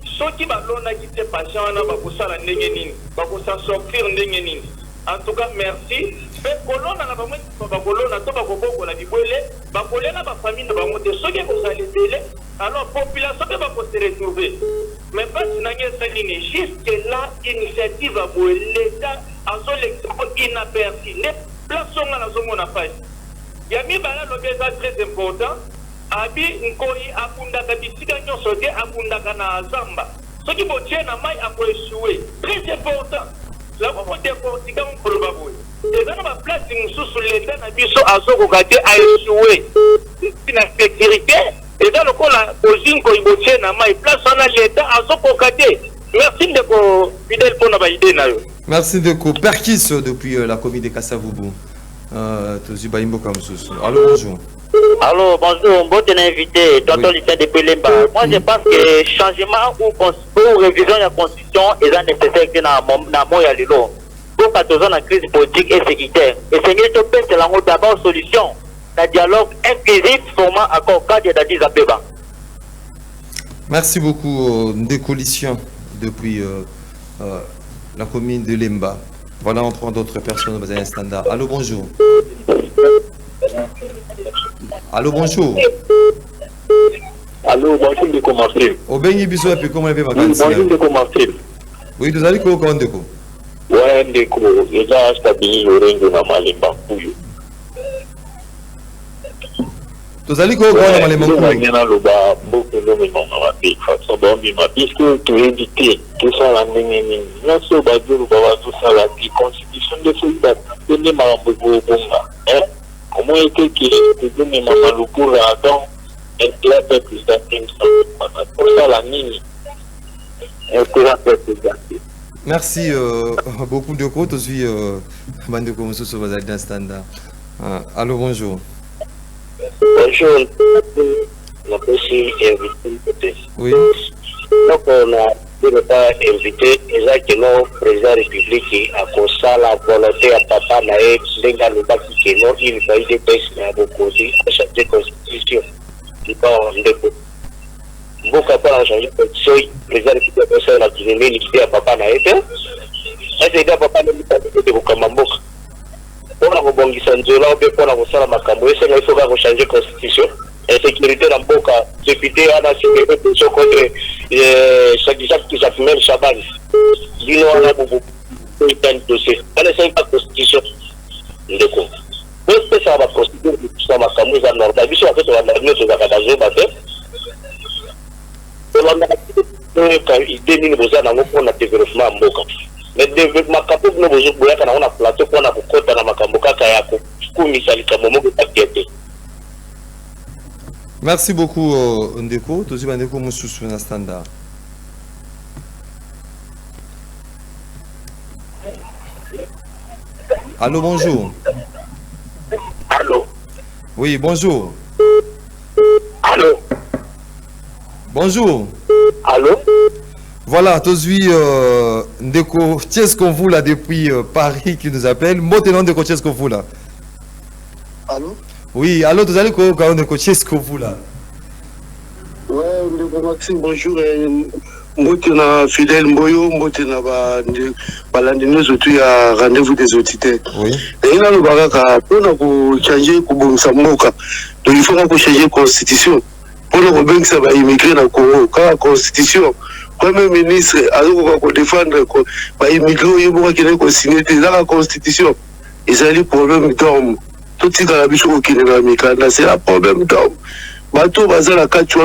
Ceux qui vont quitter passion, va poser la négenine, va poser sortir négenine. En tout cas, merci. Mais colonne na bamu, ba colonne to ba koboko la bibole, ba colonne na ba famille na ba monter. Ceux qui vont s'aller télé, alors population va se retrouver. Mais pas si n'ayez saline. Jusque là, initiative à l'État a son l'exemple inaperçu. Les plaçons à la zone on a fait. Yami bala l'obéza très important. Abi nkoi akundaka bisika nyonso te akundaka na zamba soki botie na mai akoesue très important la ko décortiquer mon probable eza na ba place mususu leta na biso azokoka te aesue na sécurité eza lokola ozinko ibotie na mai place wana leta azokoka te. Merci ndeko fidèle pour na ba idée na yo. Merci ndeko Perkis depuis la commune de Kassavubu. Tozuba Imboka mususu. Allô, bonjour. Allô, bonjour, bon invité, tonton Lucien depuis Lemba. Moi, je pense que changement ou révision de la Constitution est nécessaire que dans Moya Lilo. Pour que nous la crise politique et sécuritaire. Et c'est c'est la d'abord solution. Le dialogue inclusif, format accord cadre d'Addis Abeba. Merci beaucoup, Ndeko Lucien depuis la commune de Lemba. Voilà, on prend d'autres personnes dans un standard. Allô, bonjour. Allô, bonjour. Allô, bonjour de commencer. Au Bengi Biso, et puis comment elle va bonjour de commencer. Oui, vous allez comment Ndeko? Ouais, Ndeko, déjà stabilisé le règne de la Malimba. Vous allez comment la Malimba? Puisque tu édité tout ça la nénénie. Non, c'est au Badou, tout ça la constitution de ce date. Comment était qu'il est donné ma loukour à Adam et la peuple pour ça la mine et pour la peuple. Merci beaucoup de côtes aussi Bande comme ça va être un standard. Allô, bonjour. Bonjour. On peut aussi inviter. Oui. Donc on a ne pas inviter exactement le président de la République à cause la volonté à papa naïf lenga le baki que non il va y des pays na beaucoup dit à chaque constitution qui parle de beaucoup à changer constitution président de la République a donné l'idée à papa naïf est-ce que papa naïf a dit que mamboka pour la rebondissance de là ou pour la resala makambo est-ce qu'il faut pas changer constitution et sécurité dans Boka, député à la sécurité contre Sadisab qui s'appelle Chaban. Dis-nous à beaucoup de dossiers. Dans les 5 constitutions, de quoi. Est-ce que ça va procéder de tout ça, ma camoufle à Nord? D'habitude, en fait, on va amener sur la Kadazo, on a idée besoin d'un autre développement à Boka. Mais le développement capable de nous jouer quand on a plateau pour la côte dans la Makamboka Kayako, Kumisali Kamomo de Papier. Merci beaucoup Ndeko. Tozi Ndeko Moussous na standard. Allô, bonjour. Allô. Oui, bonjour. Allô. Bonjour. Allô. Voilà, Tozi Ndeko Tcheskonvou là depuis Paris qui nous appelle. Maintenant Ndeko Tcheskonvou là. Allô. Oui, allô, vous allez quand on est coaché ce que vous là. Ouais, Maxime, bonjour. Motena Fidèle Mboyo, Motena Balandino surtout à rendez-vous des auditeurs. Oui. Et il a le baraka pour nous changer pour Samoka. Donc il faut qu'on change la constitution. Pour nous bien que ça va immigrer dans le Congo. Quand la constitution, Premier ministre a dit défendre les immigrés, il faut qu'on signe la constitution. Ils ont des problèmes d'hommes. Tout ce qui est qui est c'est un problème d'hommes. Bateau bazala kachwa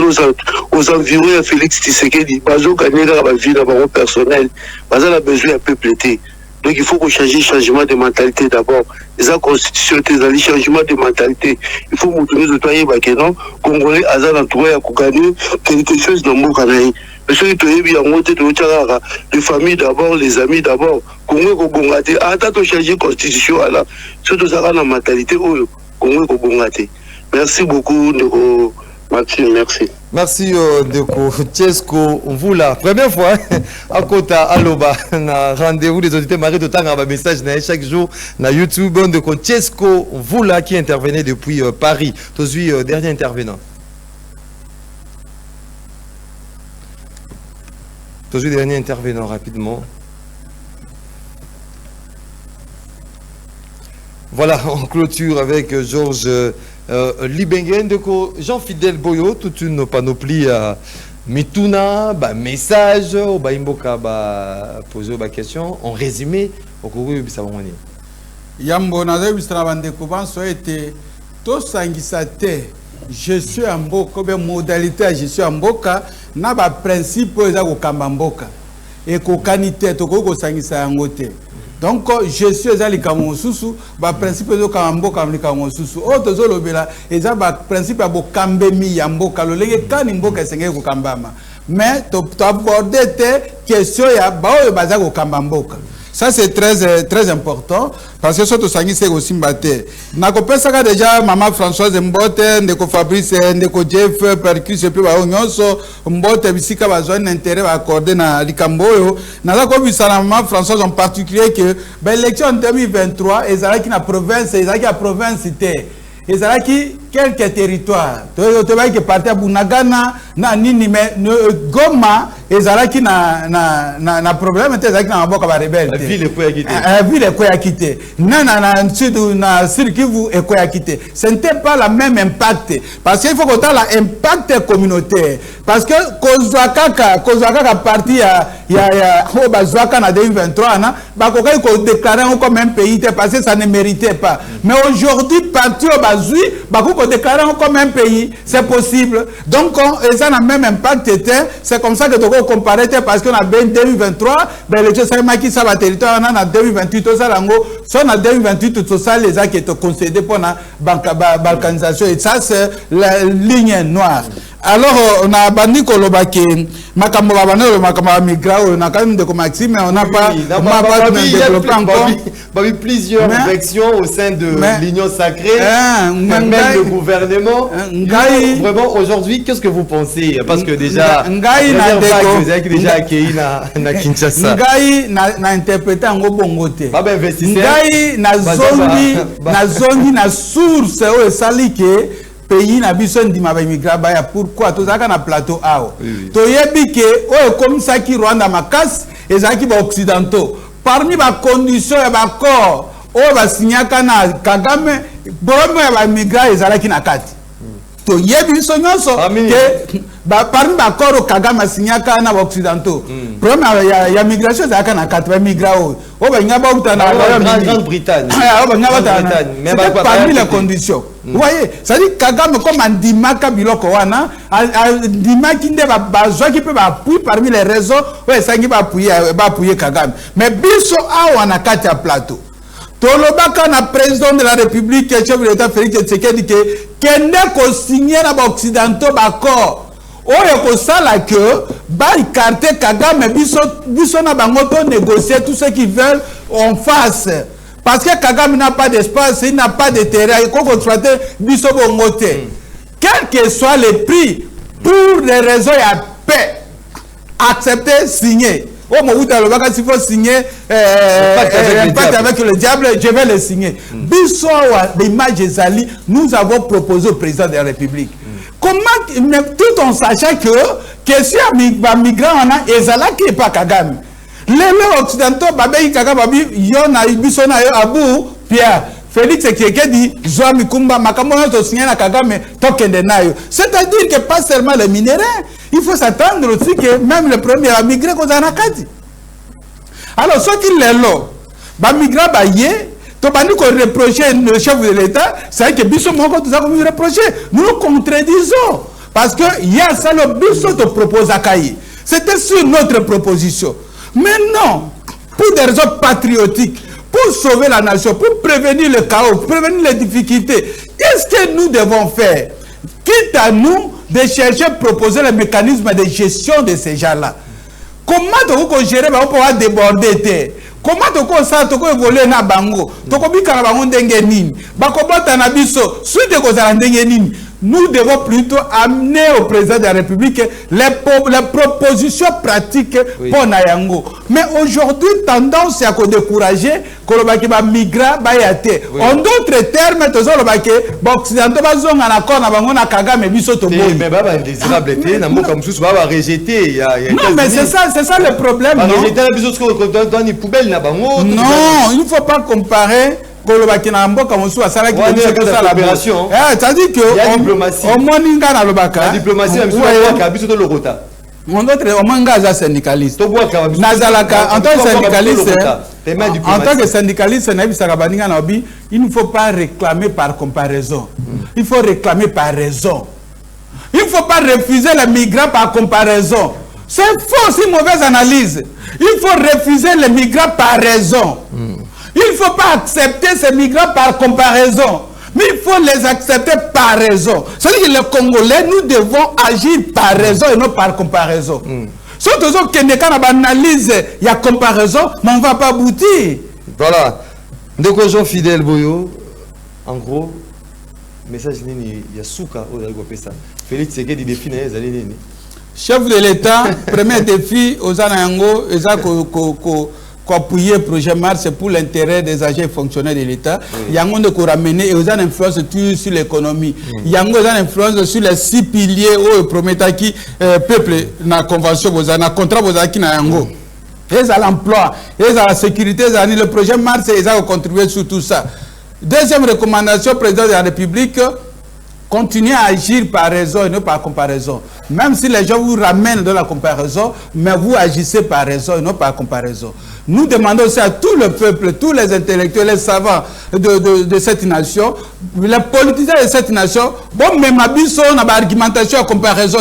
aux environs de Félix Tshisekedi, bazo gagner la vie d'abord personnel, bazala besoin de peupleté. Donc il faut qu'on change changement de mentalité d'abord. Les constitutions, les changements de mentalité. Il faut montrer aux toyers bakenon, Congolais azal entouré à gagner quelque chose dans mon canal. Mais ceux qui ont bien monté de Ochagara, les familles d'abord, les amis d'abord, Congo Kobongate, attends de changer la constitution là, surtout ça la mentalité, Congo Kobongate. Merci beaucoup, Ndeko Maxime, merci. Merci, Ndeko Tchesko. Vous la première fois, à Kota, Aloba, na rendez-vous des auditeurs Marie de Tanga, un message chaque jour na YouTube. Ndeko Tchesko, vous là qui intervenez depuis Paris. Tozui, dernier intervenant. Tozui, dernier intervenant, rapidement. Voilà, on clôture avec Georges Libengen, Jean-Fidèle Boyo, toute une panoplie à Mituna, message, Imboka, poser des questions. En résumé, au cours de ça va venir. Yambo, nazo bistra kuban so été to sangisate. Je suis en Mboka, ben modalité je suis en Mboka, na ba principe za ko kambamboka. Et ko kanité to ko sangisa yangote. Donc, je suis allé à Mosusu, le principe de Kamboka, Mosusu. Autre chose, le principe de Kambemi, Yamboka, le Kanimboka, c'est Kambama. Mais, tu as abordé tes questions, il y a Bazar au Kambamboka. Ça, c'est très important, parce que surtout, c'est aussi mbaté. Nakopesa déjà, maman Françoise Mbote, Ndeko Fabrice, Ndeko Jeff, Percus, et puis Baonyonso, Mbote, Bissika, Bazouane, intérêt à accorder na Likamboyo. Nakopesa maman Françoise en particulier que, l'élection en 2023, ils allaient qui na province, ils allaient qui la province, c'était. Ils allaient qui quelques territoires. Tu vois que parti à Bunagana, na Nini, mais Goma, ils allaient qui na problème, ils allaient qui na Boka rebelle. La ville est quoi à quitter? La ville est quoi à quitter? Non, sud na Sud-Kivu est quoi à quitter? Ce n'était pas la même impact. Parce qu'il faut qu'on ait l'impact communautaire. Parce que Kozwakaka parti il y a Bazwaka en 2023, Bakoka il déclaré comme un pays parce que ça ne méritait pas. Mais aujourd'hui, parti au Bazui, Bakoka déclaré comme un pays, c'est possible. Donc, ça n'a même impact. C'est comme ça que tu peux comparer parce qu'on a bien 2023, les gens savent qui ça va territoire, on a 2028, ça en 2028, tout ça, les gens qui étaient concédés pour la balkanisation. Et ça, c'est la ligne noire. Alors, on a bandi kolobaki, makambo babano, makambo migra, on a quand même de Maxime, mais on n'a pas développé encore. Il y a plusieurs réactions au sein de l'Union sacrée, même le gouvernement. Vraiment, aujourd'hui, qu'est-ce que vous pensez? Parce que déjà, vous avez déjà accueilli na Kinshasa. Ngai na interprété en bongote. Investisseur. Ngai na zongi na source o salike. Pays na biso ndima ba immigrant baya pourquoi tozaka na plateau ao to yebike o comme ça qui Rwanda makas ezaki ba occidentaux parmi ba conditions ya ba corps o ba signaka na Kagame bomo ya ba immigrant ezalaki na kati to yebi so nyonso ke parmi ba corps Kagame signaka na ba occidentaux problème ya migration ezalaka na kati ba immigrant o ba ngaba utana Grande-Bretagne mais parmi les conditions. Vous voyez, ça dit Kagame comme un dimaka biloko wana, dimaki nde bazwa qui peut appuyer parmi les réseaux, ouais ça qui va appuyer Kagame. Mais biso awa na kati ya plateau. Tolobaka na président de la République, chef de l'État Félix Tshisekedi que kende ko signer na ba occidentaux ba accord. Oyo ko sala que ba écarter Kagame biso na bango to négocier tout ce qu'ils veulent en face. Parce que Kagame n'a pas d'espace, il n'a pas de terrain, il faut constater biso bongote. Quel que soit le prix, pour les raisons de paix, accepter, signer. Oh mon Dieu, s'il faut signer pacte avec le diable, je vais le signer. Biso l'image Zali, nous avons proposé au président de la République. Comment, tout en sachant que si un migrant on a ezala qui est pas Kagame. Les occidentaux babi Kagame babi yona ibisona abu Pierre Félix Tshisekedi Zwami Kumba makamona to signer na Kagame tokende nayo. C'est-à-dire que pas seulement les minéraux, il faut s'attendre aussi que même les premiers à migrer qu'on a kati. Alors ce qui les lo ba migrant ba yé to bandi ko reprocher le chef de l'État, c'est que biso moko tout ça comme reprocher. Nous nous contredisons parce que il y a ça le biso te propose à Kayi. C'était sur notre proposition. Mais non, pour des raisons patriotiques, pour sauver la nation, pour prévenir le chaos, prévenir les difficultés, qu'est-ce que nous devons faire? Quitte à nous de chercher à proposer le mécanisme de gestion de ces gens-là. Comment on gérer, on peut déborder? Comment tu peux évoluer na bango? Tu peux bika na bango ndenge nini? Bakobota na biso, suite de kozala ndenge nini? Nous devons plutôt amener au président de la République les propositions pratiques pour Nayango. Mais aujourd'hui, tendance à décourager que les migrants bayate. En d'autres termes, tous les occidentaux bazong en accord na bango na Kagame biso to boy. Mais baba indésirabilité, na mo comme sous baba rejeté. Non, mais c'est ça le problème. Non, rejeté la biso dans une poubelle na bango. Non, il ne faut pas comparer. C'est-à-dire que la diplomatie. La diplomatie, on syndicaliste. En tant que syndicaliste, il ne faut pas réclamer par comparaison. Il faut réclamer par raison. Il ne faut pas refuser les migrants par comparaison. C'est faux, c'est une mauvaise analyse. Il faut refuser les migrants par raison. Il ne faut pas accepter ces migrants par comparaison, mais il faut les accepter par raison. C'est-à-dire que les Congolais, nous devons agir par raison et non par comparaison. Surtout que quand on analyse, il y a comparaison, mais on ne va pas aboutir. Voilà. Ndeko Jean Fidèle Boyo, en gros, message il y a Souka, Félix Tshisekedi défi les années. Chef de l'État, premier défi aux Anayango, appuyer le projet Mars, c'est pour l'intérêt des agents fonctionnaires de l'État. Il y a un ramener et aux influence sur l'économie. Il y a une influence sur les 6 piliers où promet qui peuple na convention na contrat qui na yango. Et à l'emploi, et à la sécurité, le projet Mars, ils ont contribué sur tout ça. Deuxième recommandation, président de la République, continuez à agir par raison et non par comparaison. Même si les gens vous ramènent de la comparaison, mais vous agissez par raison et non par comparaison. Nous demandons aussi à tout le peuple, tous les intellectuels, les savants de cette nation, les politiciens de cette nation, bon, même à Bissot, on a une argumentation à comparaison.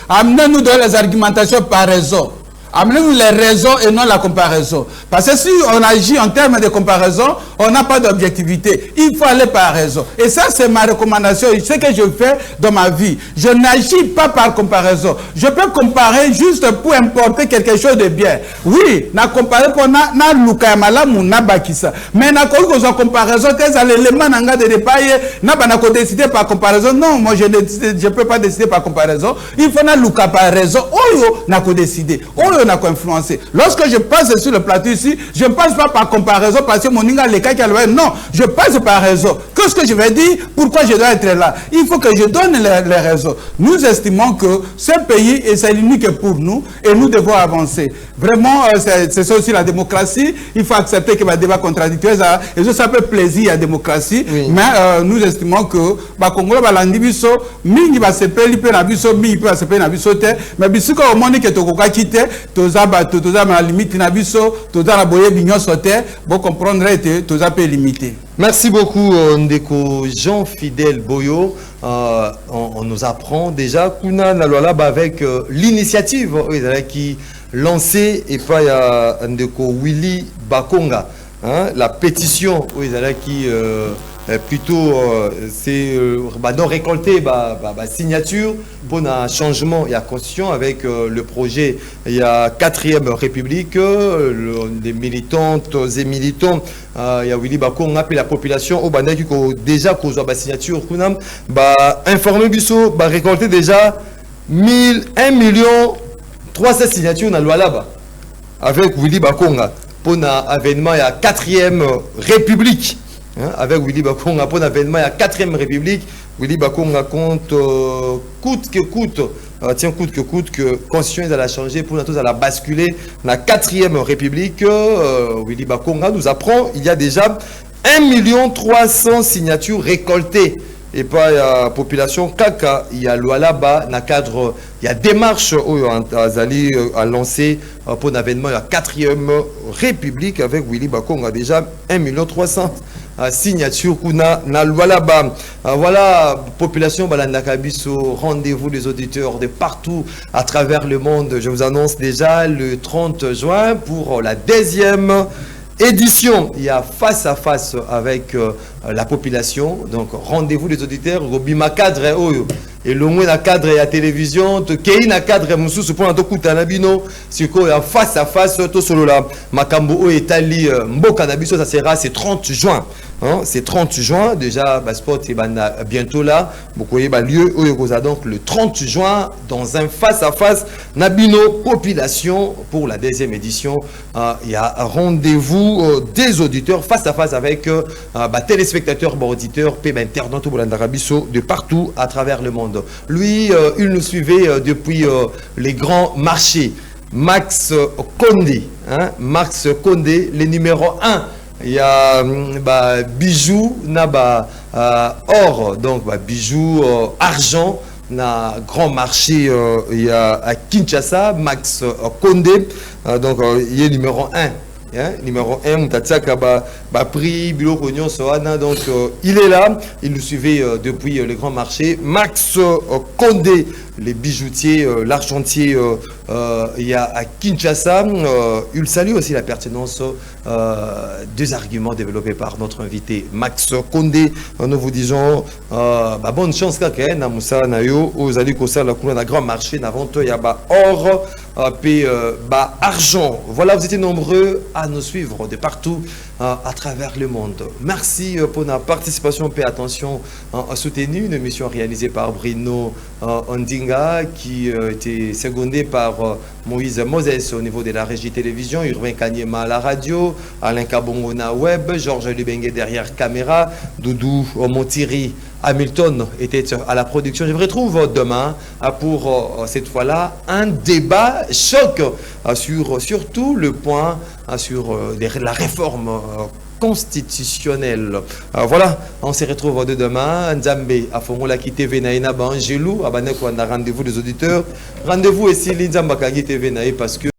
Amenez-nous dans les argumentations par raison. Amenez-nous les raisons et non la comparaison. Parce que si on agit en termes de comparaison, on n'a pas d'objectivité. Il faut aller par raison. Et ça, c'est ma recommandation. Ce que je fais dans ma vie. Je n'agis pas par comparaison. Je peux comparer juste pour importer quelque chose de bien. Oui, na comparer pour na luka malamu na bakisa. Mais na comparaison, c'est l'élément nanga de dépailler. Na banako décider par comparaison. Non, moi je peux pas décider par comparaison. Il faut na luka par raison. Oyo na ko décider. Oyo na ko influencer. Lorsque je passe sur le plateau ici, je ne passe pas par comparaison parce que mon ninga les cas qui a le non, je passe par raison. Qu'est-ce que je vais dire? Pourquoi je dois être là? Il faut que je donne les raisons. Nous estimons que ce pays est l'unique pour nous et nous devons avancer. Vraiment, c'est ça aussi la démocratie. Il faut accepter que le débat contradictoire, et ça fait plaisir à la démocratie. Oui. Mais nous estimons que Congo va l'andibiso, mingi va se payer na biso, mingi va se payer na biso te, mais bisiko au monde que tokoka quitter, toza la limite na biso, toza la boye bignon sauter, vous comprendrez que toza peut limiter. Merci beaucoup Ndeko Jean Fidèle Boyo. On nous apprend déjà Kuna Nalwalaba avec l'initiative qui lancée et pas Ndeko Willy Bakonga, hein, la pétition qui plutôt c'est non récolter signature pour un changement et la constitution avec le projet il y a 4e République des militantes et militants il y a Willy Bakonga appelle la population au bandaki ko déjà cause ba signature kunam informer biso récolter déjà 1 million 300 signatures dans loi là-bas avec Willy Bakonga pour un événement il y a 4e République. avec Willy Bakonga pour l'avènement à la 4e République. Willy Bakonga compte coûte que coûte que constitution a changé pour nous à basculer dans la 4e République. Willy Bakonga nous apprend il y a déjà 1 300 000 signatures récoltées. Et pas la population Kaka, il y a Lualaba, dans le cadre, il y a démarche Azali a lancé pour l'avènement à la 4e République avec Willy Bakonga. Déjà 1 300 000 signatures kuna na Lualaba. Voilà, population Balandakabiso, rendez-vous des auditeurs de partout à travers le monde. Je vous annonce déjà le 30 juin pour la 2e édition. Il y a face à face avec la population. Donc rendez-vous des auditeurs. Robima cadre et le moins la cadre et la télévision. Kei na cadre mususu pour natokuta nabino. Siko ya face à face to solo la makambo etali mboka nabiso ça sera c'est 30 juin. Hein, c'est 30 juin déjà sport et bientôt là. Beaucoup y lieu donc le 30 juin dans un face à face nabino population pour la 2e édition. Il y a rendez-vous des auditeurs face à face avec téléspectateurs, auditeurs, internautes de partout à travers le monde. Lui, il nous suivait depuis les grands marchés. Max Condé, hein? Max Condé, le numéro 1. Il y a bijoux, or, donc bijoux, argent. Na grand marché il y a à Kinshasa, Max Condé, donc il est numéro 1. Numéro 1, Mutatsaka prix, Bilo Cognon, Soana, donc il est là, il nous suivait depuis le grand marché. Max Condé, les bijoutiers, l'argentier, il y a à Kinshasa. Il salue aussi la pertinence des arguments développés par notre invité Max Condé. Nous vous disons bonne chance kaka na Moussa Nayo, aux alliés la couleur d'un grand marché, n'avant il y a or, puis argent. Voilà, vous étiez nombreux à nous suivre de partout à travers le monde. Merci pour la participation et attention soutenue. Une émission réalisée par Bruno Ondinga qui était secondé par Moïse Moses au niveau de la régie télévision, Urbain Kanyema à la radio, Alain Kabongona web, Georges Lubengue derrière caméra, Doudou Montiri Hamilton était à la production. Je vous retrouve demain pour cette fois-là un débat choc sur surtout le point sur la réforme constitutionnelle. Voilà, on se retrouve demain. Nzambe a Fongola qui TV Naina Bangelou, abaneko na rendez-vous des auditeurs. Rendez-vous ici Nzamba Kagi TV Naï parce que